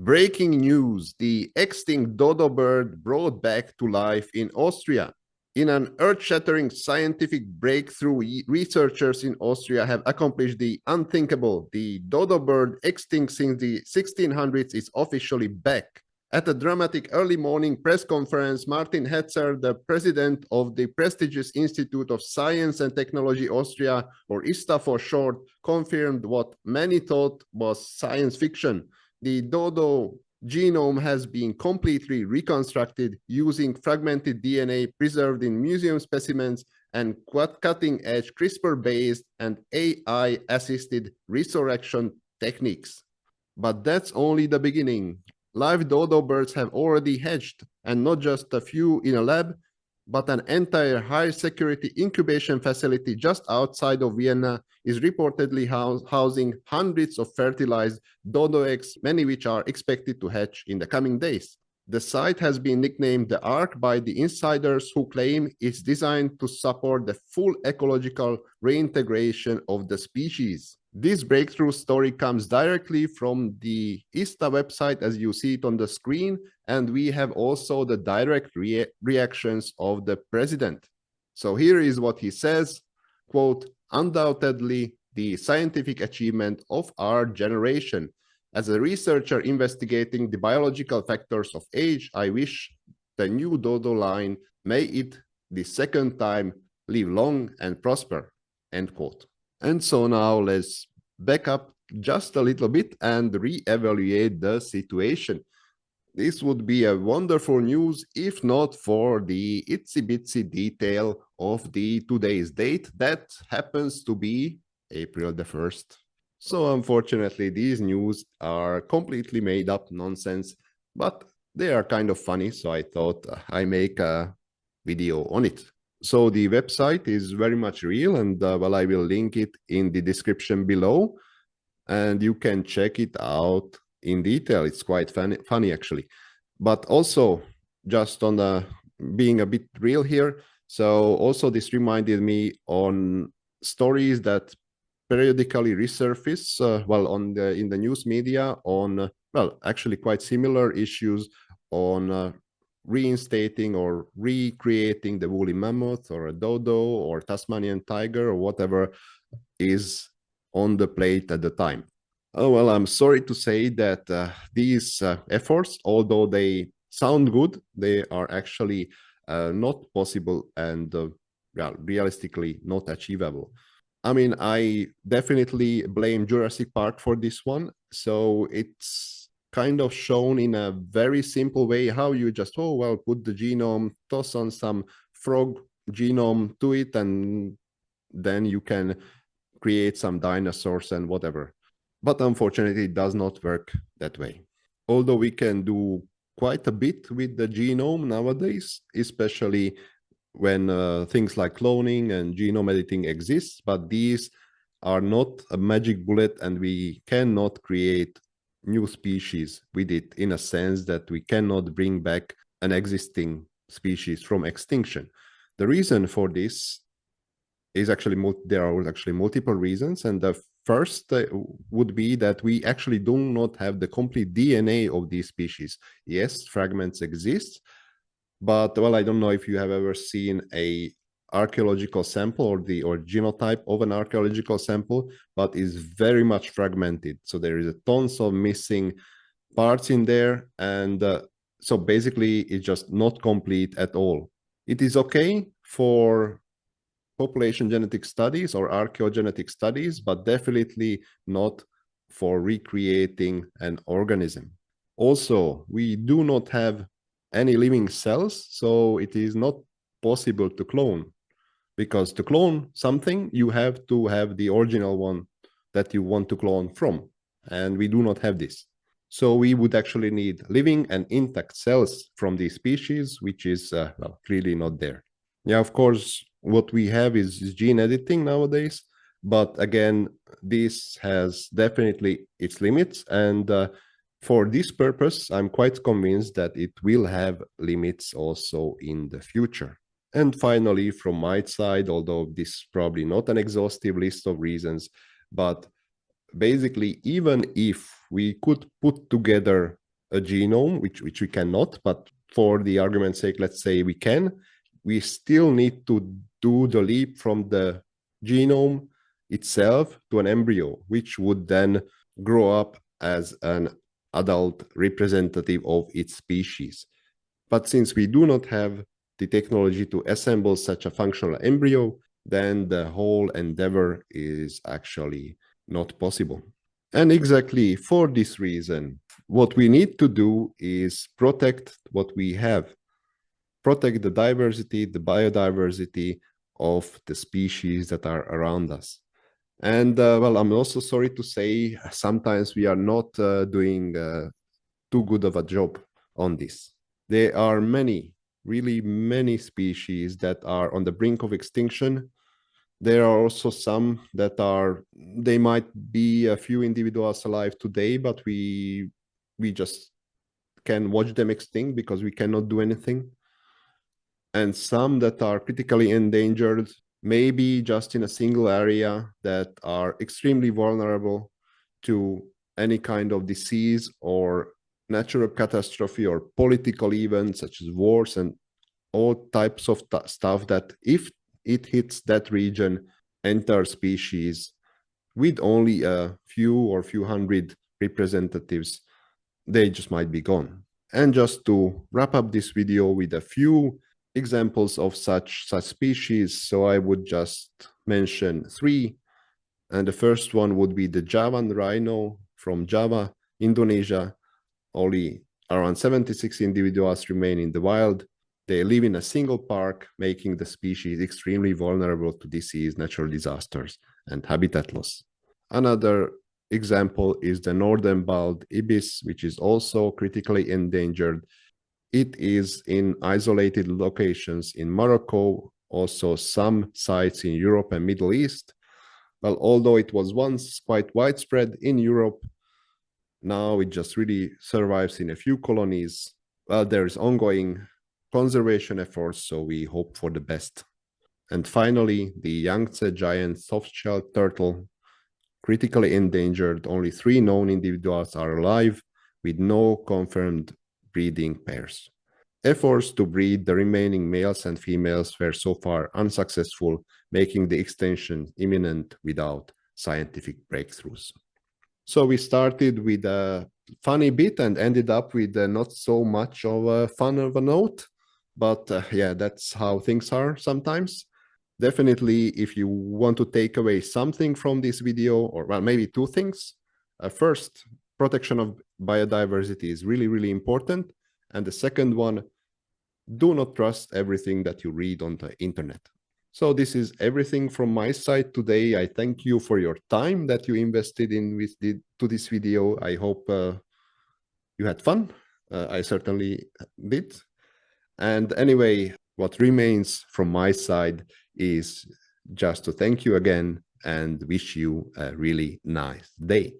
Breaking news, the extinct dodo bird brought back to life in Austria. In an earth-shattering scientific breakthrough, researchers in Austria have accomplished the unthinkable. The dodo bird, extinct since the 1600s, is officially back. At a dramatic early morning press conference, Martin Hetzer, the president of the prestigious Institute of Science and Technology Austria, or ISTA for short, confirmed what many thought was science fiction. The dodo genome has been completely reconstructed using fragmented DNA preserved in museum specimens and cutting-edge CRISPR-based and AI-assisted resurrection techniques. But that's only the beginning. Live dodo birds have already hatched, and not just a few in a lab, but an entire high-security incubation facility just outside of Vienna is reportedly housing hundreds of fertilized dodo eggs, many which are expected to hatch in the coming days. The site has been nicknamed the Ark by the insiders who claim it's designed to support the full ecological reintegration of the species. This breakthrough story comes directly from the ISTA website, as you see it on the screen, and we have also the direct reactions of the president. So here is what he says, quote, "Undoubtedly the scientific achievement of our generation. As a researcher investigating the biological factors of age, I wish the new dodo line, may it the second time live long and prosper," end quote. And so now let's back up just a little bit and reevaluate the situation. This would be a wonderful news if not for the itsy-bitsy detail of the today's date that happens to be April the 1st. So unfortunately, these news are completely made up nonsense, but they are kind of funny, so I thought I make a video on it. So the website is very much real, and well, I will link it in the description below, and you can check it out in detail. It's quite funny actually. But also, just on being a bit real here, so also this reminded me on stories that periodically resurface in the news media on actually quite similar issues on reinstating or recreating the woolly mammoth or a dodo or Tasmanian tiger or whatever is on the plate at the time. Oh, well, I'm sorry to say that these efforts, although they sound good, they are actually not possible and realistically not achievable. I mean, I definitely blame Jurassic Park for this one. So it's kind of shown in a very simple way how you just, oh, well, put the genome, toss on some frog genome to it, and then you can create some dinosaurs and whatever. But unfortunately, it does not work that way. Although we can do quite a bit with the genome nowadays, especially when things like cloning and genome editing exist, but these are not a magic bullet, and we cannot create new species with it in a sense that we cannot bring back an existing species from extinction. The reason for this is actually, there are actually multiple reasons, and the first would be that we actually do not have the complete DNA of these species. Yes, fragments exist, but well, I don't know if you have ever seen a archaeological sample or genotype of an archaeological sample, but is very much fragmented. So there is a tons of missing parts in there, and so basically it's just not complete at all. It is okay for population genetic studies or archaeogenetic studies, but definitely not for recreating an organism. Also, we do not have any living cells, so it is not possible to clone, because to clone something, you have to have the original one that you want to clone from, and we do not have this. So we would actually need living and intact cells from these species, which is well, clearly not there. Yeah, of course, what we have is gene editing nowadays, but again, this has definitely its limits, and for this purpose, I'm quite convinced that it will have limits also in the future. And finally, from my side, although this is probably not an exhaustive list of reasons, but basically, even if we could put together a genome, which we cannot, but for the argument's sake, let's say we can, we still need to do the leap from the genome itself to an embryo, which would then grow up as an adult representative of its species. But since we do not have the technology to assemble such a functional embryo, then the whole endeavor is actually not possible. And exactly for this reason, what we need to do is protect what we have, protect the diversity, the biodiversity of the species that are around us. And well, I'm also sorry to say, sometimes we are not doing too good of a job on this. There are many, really many species that are on the brink of extinction. There are also some that they might be a few individuals alive today, but we just can watch them extinct because we cannot do anything. And some that are critically endangered, maybe just in a single area, that are extremely vulnerable to any kind of disease or natural catastrophe or political events such as wars and all types of stuff that if it hits that region, entire species, with only a few hundred representatives, they just might be gone. And just to wrap up this video with a few examples of such species, so I would just mention 3. And the first one would be the Javan rhino from Java, Indonesia. Only around 76 individuals remain in the wild. They live in a single park, making the species extremely vulnerable to disease, natural disasters, and habitat loss. Another example is the northern bald ibis, which is also critically endangered. It is in isolated locations in Morocco, also some sites in Europe and Middle East. Well, although it was once quite widespread in Europe, now it just really survives in a few colonies. Well, there's ongoing conservation efforts, so we hope for the best. And finally, the Yangtze giant soft-shelled turtle, critically endangered. Only 3 known individuals are alive, with no confirmed breeding pairs. Efforts to breed the remaining males and females were so far unsuccessful, making the extinction imminent without scientific breakthroughs. So we started with a funny bit and ended up with not so much of a fun of a note. But yeah, that's how things are sometimes. Definitely, if you want to take away something from this video, or well, maybe 2 things. First, protection of biodiversity is really, really important. And the second one, do not trust everything that you read on the internet. So this is everything from my side today. I thank you for your time that you invested to this video. I hope you had fun. I certainly did. And anyway, what remains from my side is just to thank you again and wish you a really nice day.